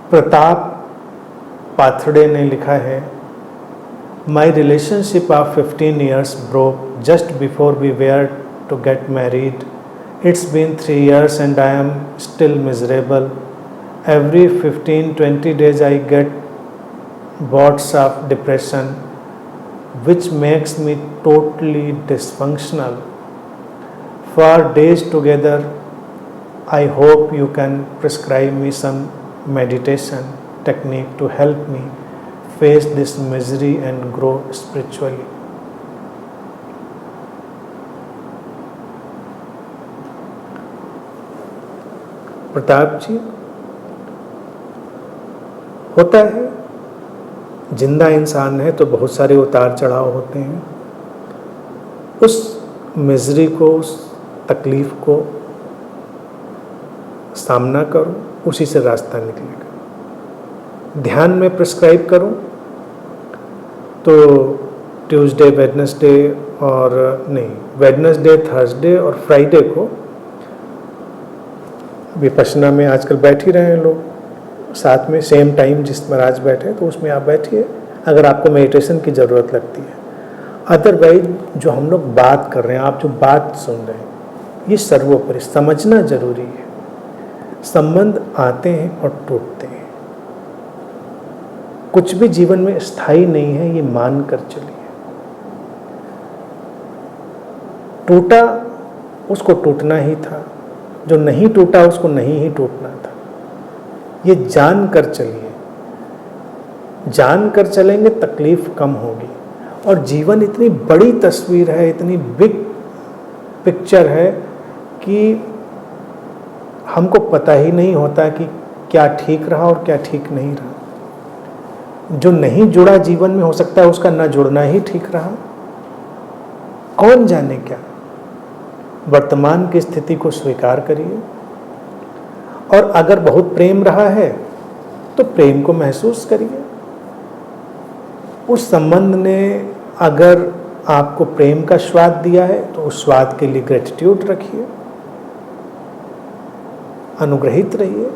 प्रताप पाथड़े ने लिखा है, my relationship of 15 years broke just before we were to get married. It's been 3 years and I am still miserable. Every 15-20 days I get bouts of depression, which makes me totally dysfunctional. For days together, I hope you can prescribe me some meditation technique to help me face this misery and grow spiritually. Pratap ji, होता है, जिंदा इंसान है तो बहुत सारे उतार चढ़ाव होते हैं। उस मिजरी को, उस तकलीफ को सामना करो, उसी से रास्ता निकलेगा। ध्यान में प्रिस्क्राइब करो तो ट्यूसडे, वेडनेसडे और वेडनेसडे, थर्सडे और फ्राइडे को विपश्यना में आजकल बैठ ही रहे हैं लोग साथ में, सेम टाइम जिस पर आज बैठे तो उसमें आप बैठिए अगर आपको मेडिटेशन की ज़रूरत लगती है। अदरवाइज जो हम लोग बात कर रहे हैं, आप जो बात सुन रहे हैं, ये सर्वोपरि समझना जरूरी है। संबंध आते हैं और टूटते हैं, कुछ भी जीवन में स्थायी नहीं है, ये मान कर चलिए। टूटा उसको टूटना ही था, जो नहीं टूटा उसको नहीं ही टूटना था। ये जान कर चलिए, जान कर चलेंगे तकलीफ कम होगी। और जीवन इतनी बड़ी तस्वीर है, इतनी बिग पिक्चर है कि हमको पता ही नहीं होता कि क्या ठीक रहा और क्या ठीक नहीं रहा। जो नहीं जुड़ा जीवन में, हो सकता है उसका ना जुड़ना ही ठीक रहा, कौन जाने क्या। वर्तमान की स्थिति को स्वीकार करिए, और अगर बहुत प्रेम रहा है तो प्रेम को महसूस करिए। उस संबंध ने अगर आपको प्रेम का स्वाद दिया है तो उस स्वाद के लिए ग्रेटिट्यूड रखिए, अनुग्रहित रहिए।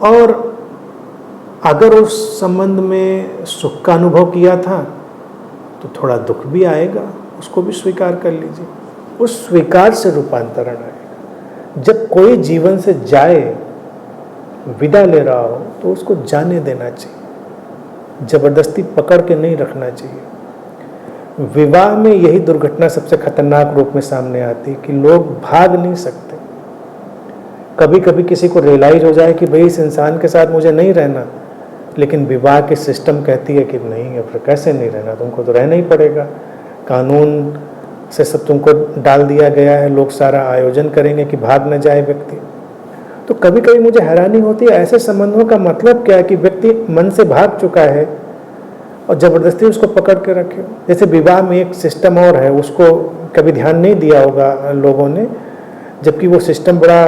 और अगर उस संबंध में सुख का अनुभव किया था तो थोड़ा दुख भी आएगा, उसको भी स्वीकार कर लीजिए। उस स्वीकार से रूपांतरण आएगा। जब कोई जीवन से जाए, विदा ले रहा हो, तो उसको जाने देना चाहिए, जबरदस्ती पकड़ के नहीं रखना चाहिए। विवाह में यही दुर्घटना सबसे खतरनाक रूप में सामने आती है कि लोग भाग नहीं सकते। कभी कभी किसी को रियलाइज हो जाए कि भाई इस इंसान के साथ मुझे नहीं रहना, लेकिन विवाह की सिस्टम कहती है कि नहीं, अब कैसे नहीं रहना, तुमको तो रहना ही पड़ेगा। कानून से सब तुमको डाल दिया गया है, लोग सारा आयोजन करेंगे कि भाग न जाए व्यक्ति। तो कभी कभी मुझे हैरानी होती है, ऐसे संबंधों का मतलब क्या है कि व्यक्ति मन से भाग चुका है और ज़बरदस्ती उसको पकड़ के रखे। जैसे विवाह में एक सिस्टम और है, उसको कभी ध्यान नहीं दिया होगा लोगों ने, जबकि वो सिस्टम बड़ा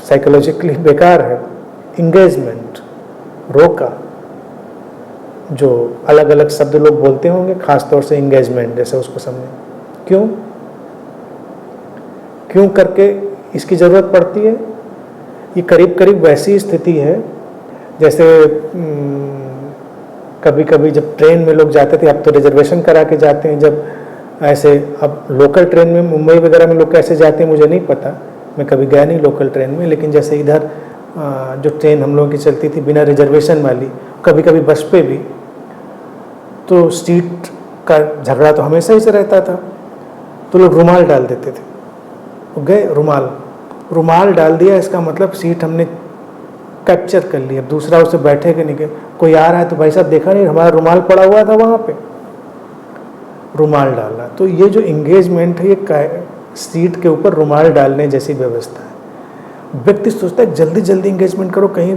साइकोलॉजिकली बेकार है। इंगेजमेंट, रोका, जो अलग अलग शब्द लोग बोलते होंगे, खास तौर से इंगेजमेंट जैसे उसको समझें। क्यों करके इसकी ज़रूरत पड़ती है? ये करीब करीब वैसी स्थिति है जैसे कभी कभी जब ट्रेन में लोग जाते थे, अब तो रिजर्वेशन करा के जाते हैं, जब ऐसे अब लोकल ट्रेन में मुंबई वगैरह में लोग कैसे जाते हैं मुझे नहीं पता, मैं कभी गया नहीं लोकल ट्रेन में। लेकिन जैसे इधर जो ट्रेन हम लोगों की चलती थी बिना रिजर्वेशन वाली, कभी कभी बस पे भी, तो सीट का झगड़ा तो हमेशा ही से रहता था। तो लोग रुमाल डाल देते थे, वो गए रुमाल डाल दिया, इसका मतलब सीट हमने कैप्चर कर ली, अब दूसरा उसे बैठेगा नहीं। कोई आ रहा है तो भाई साहब देखा नहीं हमारा रुमाल पड़ा हुआ था वहाँ पे, रुमाल डाला। तो ये जो इंगेजमेंट है, ये सीट के ऊपर रुमाल डालने जैसी व्यवस्था है। व्यक्ति सोचता है जल्दी जल्दी इंगेजमेंट करो, कहीं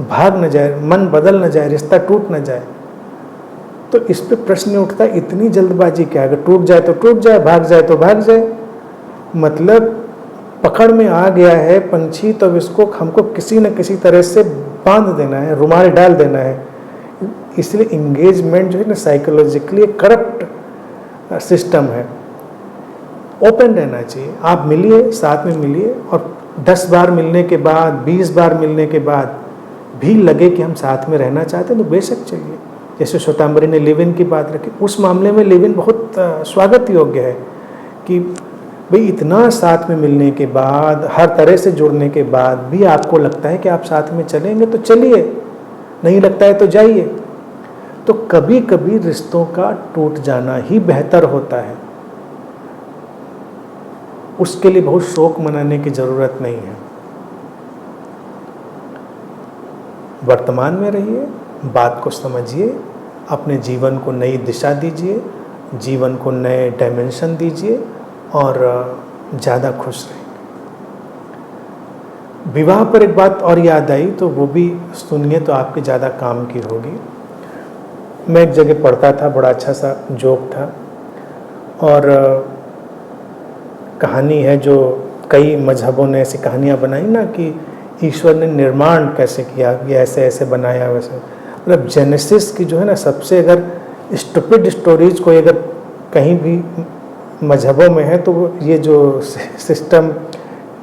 भाग न जाए, मन बदल न जाए, रिश्ता टूट न जाए। तो इस पे प्रश्न उठता है, इतनी जल्दबाजी क्या है? अगर टूट जाए तो टूट जाए, भाग जाए तो भाग जाए। मतलब पकड़ में आ गया है पंछी, तो इसको हमको किसी न किसी तरह से बांध देना है, रुमाल डाल देना है। इसलिए इंगेजमेंट जो है ना, साइकोलॉजिकली करप्ट सिस्टम है। ओपन रहना चाहिए। आप मिलिए, साथ में मिलिए, और 10 बार मिलने के बाद, 20 बार मिलने के बाद भी लगे कि हम साथ में रहना चाहते हैं तो बेशक चलिए। जैसे श्वेतांबरी ने लिव इन की बात रखी, उस मामले में लिव इन बहुत स्वागत योग्य है कि भाई इतना साथ में मिलने के बाद, हर तरह से जुड़ने के बाद भी आपको लगता है कि आप साथ में चलेंगे तो चलिए, नहीं लगता है तो जाइए। तो कभी कभी रिश्तों का टूट जाना ही बेहतर होता है, उसके लिए बहुत शोक मनाने की ज़रूरत नहीं है। वर्तमान में रहिए, बात को समझिए, अपने जीवन को नई दिशा दीजिए, जीवन को नए डायमेंशन दीजिए और ज़्यादा खुश रहेंगे। विवाह पर एक बात और याद आई तो वो भी सुनिए तो आपके ज़्यादा काम की होगी। मैं एक जगह पढ़ता था, बड़ा अच्छा सा जोक था और कहानी है जो कई मजहबों ने ऐसी कहानियाँ बनाई ना कि ईश्वर ने निर्माण कैसे किया, ये ऐसे ऐसे बनाया वैसे। मतलब जेनेसिस की जो है ना सबसे अगर स्टूपिड स्टोरीज कोई अगर कहीं भी मजहबों में है तो ये जो सिस्टम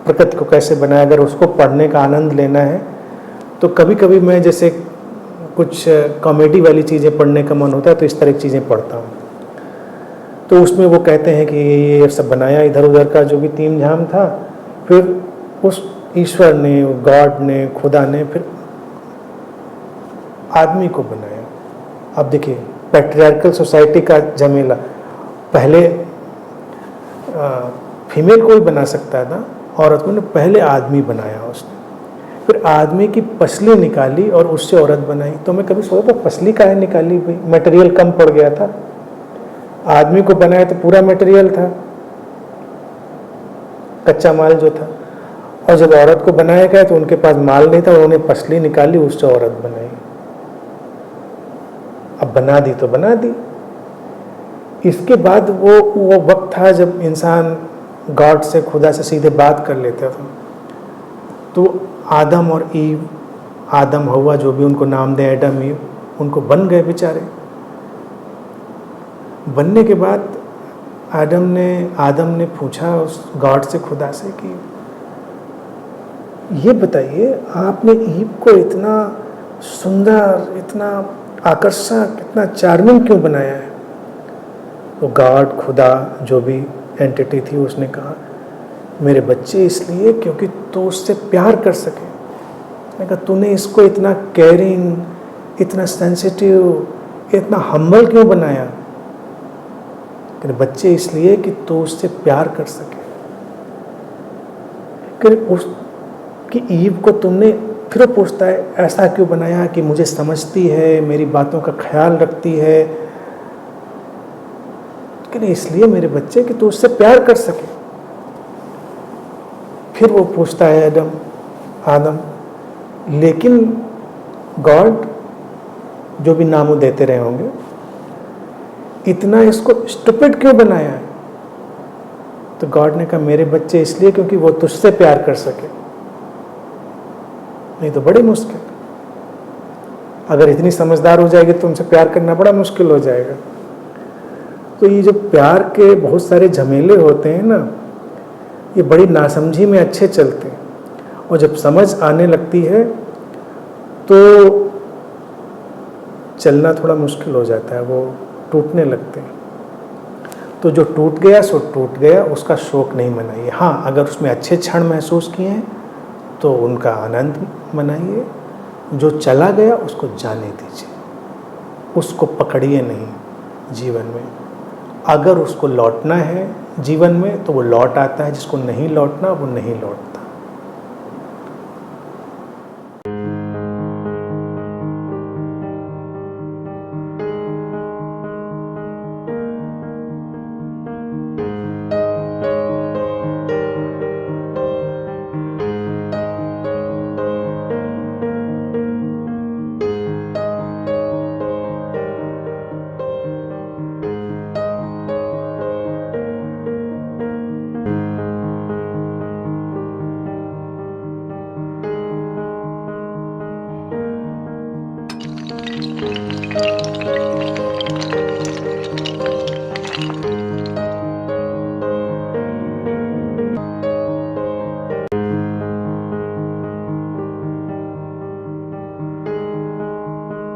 प्रकृति को कैसे बनाया, अगर उसको पढ़ने का आनंद लेना है तो कभी कभी मैं जैसे कुछ कॉमेडी वाली चीज़ें पढ़ने का मन होता है तो इस तरह की चीज़ें पढ़ता हूँ। तो उसमें वो कहते हैं कि ये सब बनाया इधर उधर का जो भी तीम झाम था, फिर उस ईश्वर ने, गॉड ने, खुदा ने फिर आदमी को बनाया। अब देखिए पैट्रियार्कल सोसाइटी का झमेला, पहले फीमेल को ही बना सकता था, औरत को ने पहले आदमी बनाया उसने, फिर आदमी की पसली निकाली और उससे औरत बनाई। तो मैं कभी सोचा तो पसली काहे निकाली भाई, मटेरियल कम पड़ गया था। आदमी को बनाया तो पूरा मटेरियल था, कच्चा माल जो था, और जब औरत को बनाया गया तो उनके पास माल नहीं था, उन्होंने पसली निकाली, उससे औरत बनाई। अब बना दी तो बना दी। इसके बाद वो वक्त था जब इंसान गॉड से, खुदा से सीधे बात कर लेता था। तो आदम और ईव, आदम हवा जो भी उनको नाम दे, एडम ईव, उनको बन गए बेचारे। बनने के बाद आदम ने पूछा उस गॉड से, खुदा से कि ये बताइए आपने ईव को इतना सुंदर, इतना आकर्षक, इतना चार्मिंग क्यों बनाया है? तो गॉड, खुदा जो भी एंटिटी थी उसने कहा मेरे बच्चे इसलिए क्योंकि तू उससे प्यार कर सके। मैंने कहा तूने इसको इतना केयरिंग, इतना सेंसिटिव, इतना हम्बल क्यों बनाया? कि बच्चे इसलिए कि तू उससे प्यार कर सके। कि उसकी ईव को तुमने, फिर पूछता है ऐसा क्यों बनाया कि मुझे समझती है, मेरी बातों का ख्याल रखती है, कि इसलिए मेरे बच्चे कि तू उससे प्यार कर सके। फिर वो पूछता है आदम, लेकिन गॉड जो भी नाम देते रहे होंगे, इतना इसको स्टूपिड क्यों बनाया है? तो गॉड ने कहा मेरे बच्चे इसलिए क्योंकि वो तुझसे प्यार कर सके, नहीं तो बड़ी मुश्किल। अगर इतनी समझदार हो जाएगी तो उनसे प्यार करना बड़ा मुश्किल हो जाएगा। तो ये जो प्यार के बहुत सारे झमेले होते हैं ना, ये बड़ी नासमझी में अच्छे चलते हैं, और जब समझ आने लगती है तो चलना थोड़ा मुश्किल हो जाता है, वो टूटने लगते हैं। तो जो टूट गया सो टूट गया, उसका शोक नहीं मनाइए। हाँ, अगर उसमें अच्छे क्षण महसूस किए हैं तो उनका आनंद मनाइए। जो चला गया उसको जाने दीजिए, उसको पकड़िए नहीं जीवन में। अगर उसको लौटना है जीवन में तो वो लौट आता है, जिसको नहीं लौटना वो नहीं लौटता।